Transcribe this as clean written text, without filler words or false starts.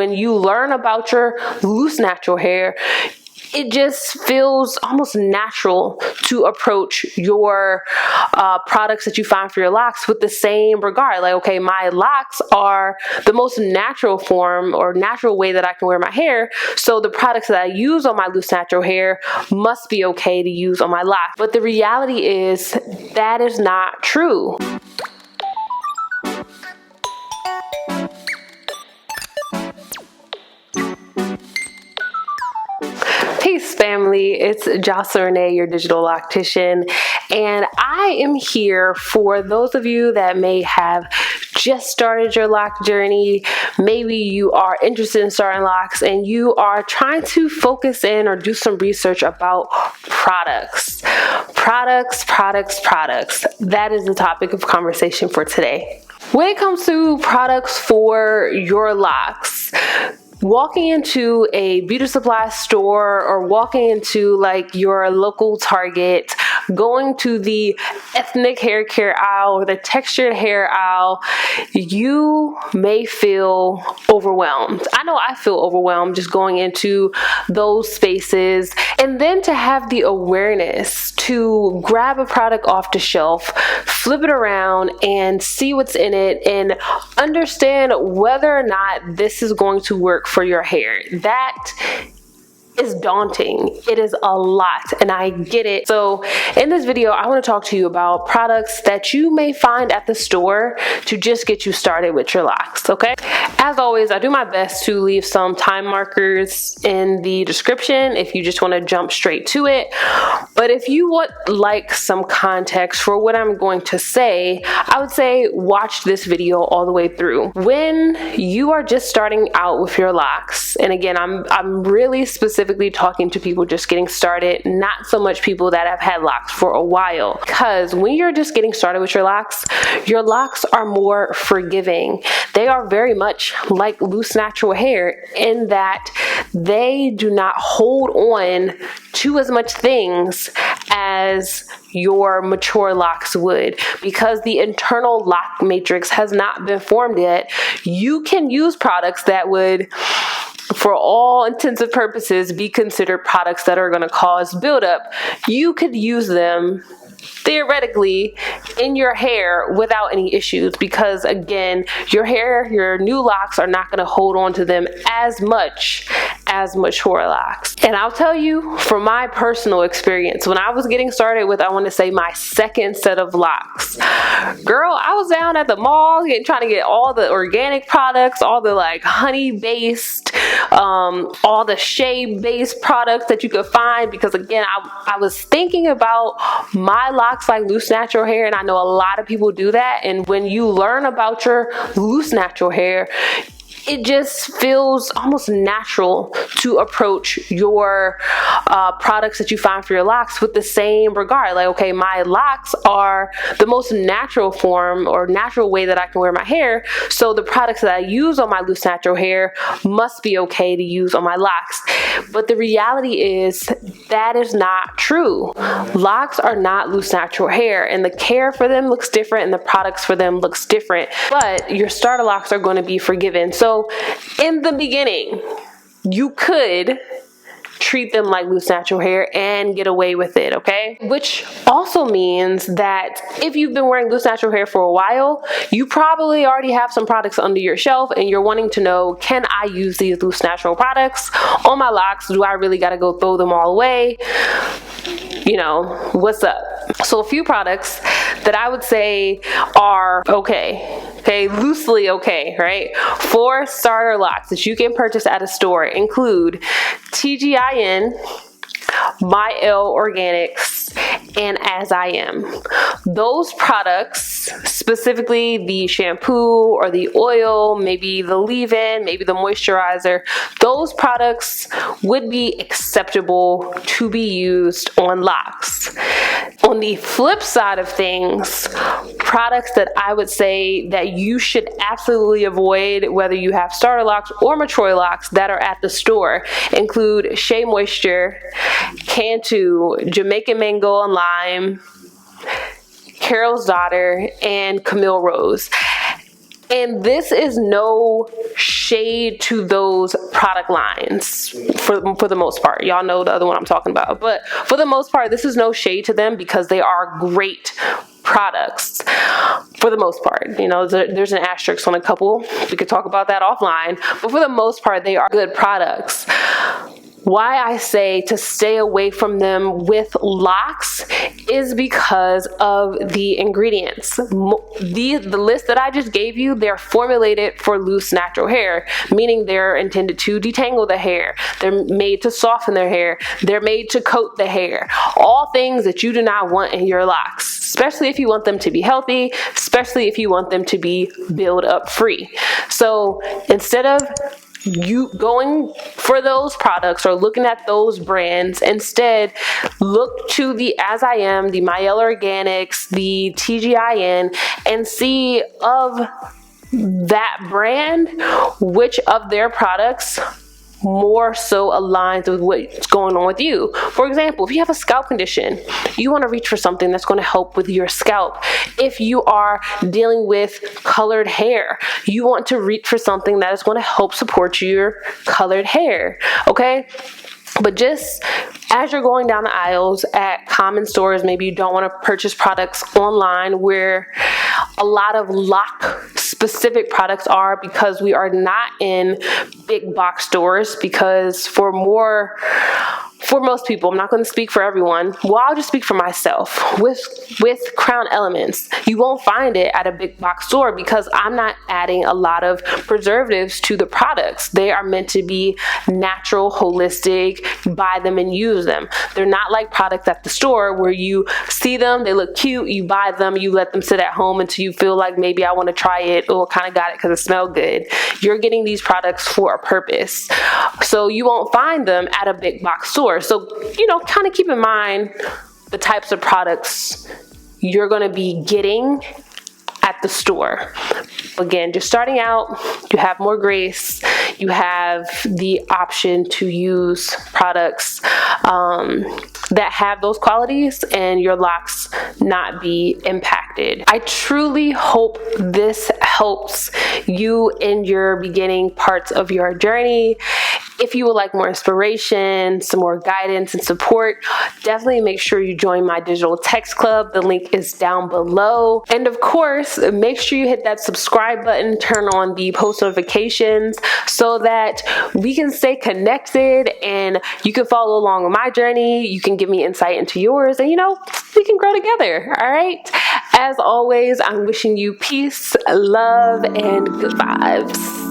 when you learn about your loose natural hair, it just feels almost natural to approach your products that you find for your locks with the same regard. Like, okay, my locks are the most natural form or natural way that I can wear my hair, so the products that I use on my loose natural hair must be okay to use on my locks. But the reality is that is not true. Peace, family. It's Jocelyn Renee, your digital loctician, and I am here for those of you that may have just started your lock journey. Maybe you are interested in starting locks and you are trying to focus in or do some research about products. Products. That is the topic of conversation for today. When it comes to products for your locks, walking into a beauty supply store or walking into like your local Target, going to the ethnic hair care aisle or the textured hair aisle, you may feel overwhelmed. I know I feel overwhelmed just going into those spaces, and then to have the awareness to grab a product off the shelf, flip it around and see what's in it and understand whether or not this is going to work for your hair. That is daunting. It is a lot, and I get it. So in this video, I want to talk to you about products that you may find at the store to just get you started with your locks, okay? As always, I do my best to leave some time markers in the description if you just want to jump straight to it. But if you would like some context for what I'm going to say, I would say watch this video all the way through. When you are just starting out with your locks, and again, I'm really specifically talking to people just getting started, not so much people that have had locks for a while. Because when you're just getting started with your locks are more forgiving. They are very much like loose natural hair in that they do not hold on to as much things as your mature locks would. Because the internal lock matrix has not been formed yet, you can use products that would, for all intents and purposes, be considered products that are going to cause buildup. You could use them theoretically in your hair without any issues, because again, your new locks are not going to hold on to them as much as mature locks. And I'll tell you from my personal experience, when I was getting started with, I want to say, my second set of locks, girl, I was down at the mall trying to get all the organic products, all the like honey based, all the shea based products that you could find, because again, I was thinking about my locks like loose natural hair, and I know a lot of people do that. And when you learn about your loose natural hair, it just feels almost natural to approach your products that you find for your locks with the same regard. Like, okay, my locks are the most natural form or natural way that I can wear my hair, so the products that I use on my loose natural hair must be okay to use on my locks. But the reality is that is not true. Locks are not loose natural hair, and the care for them looks different and the products for them looks different, but your starter locks are going to be forgiven. So in the beginning, you could treat them like loose natural hair and get away with it, okay? Which also means that if you've been wearing loose natural hair for a while, you probably already have some products under your shelf and you're wanting to know, can I use these loose natural products on my locks? Do I really got to go throw them all away? You know, what's up? So a few products that I would say are okay, loosely okay, right? 4 starter locks that you can purchase at a store include TGIN, My L Organics, and As I Am. Those products, specifically the shampoo or the oil, maybe the leave-in, maybe the moisturizer, those products would be acceptable to be used on locks. On the flip side of things, products that I would say that you should absolutely avoid, whether you have starter locks or mature locks that are at the store, include Shea Moisture, Cantu, Jamaican Mango and Lime, Carol's Daughter, and Camille Rose. And this is no shade to those product lines for the most part. Y'all know the other one I'm talking about. But for the most part, this is no shade to them because they are great products for the most part. You know, there's an asterisk on a couple. We could talk about that offline. But for the most part, they are good products. Why I say to stay away from them with locks is because of the ingredients. The list that I just gave you, they're formulated for loose natural hair, meaning they're intended to detangle the hair. They're made to soften their hair. They're made to coat the hair. All things that you do not want in your locks, especially if you want them to be healthy, especially if you want them to be build-up free. So instead of you going for those products or looking at those brands, instead look to the As I Am, the Mielle Organics, the TGIN, and see of that brand which of their products more so aligns with what's going on with you. For example, if you have a scalp condition, you want to reach for something that's going to help with your scalp. If you are dealing with colored hair, you want to reach for something that is going to help support your colored hair, okay? But just as you're going down the aisles at common stores, maybe you don't want to purchase products online where a lot of lock specific products are, because we are not in big box stores, because for most people, I'm not going to speak for everyone, well, I'll just speak for myself. With Crown Elements, you won't find it at a big box store because I'm not adding a lot of preservatives to the products. They are meant to be natural, holistic, buy them and use them. They're not like products at the store where you see them, they look cute, you buy them, you let them sit at home until you feel like maybe I want to try it or kind of got it because it smells good. You're getting these products for a purpose. So you won't find them at a big box store. So, you know, kind of keep in mind the types of products you're going to be getting at the store. Again, just starting out, you have more grace. You have the option to use products that have those qualities and your locks not be impacted. I truly hope this helps you in your beginning parts of your journey. If you would like more inspiration, some more guidance and support, definitely make sure you join my digital text club. The link is down below. And of course, make sure you hit that subscribe button, turn on the post notifications so that we can stay connected and you can follow along with my journey. You can give me insight into yours and, you know, we can grow together. All right. As always, I'm wishing you peace, love, and good vibes.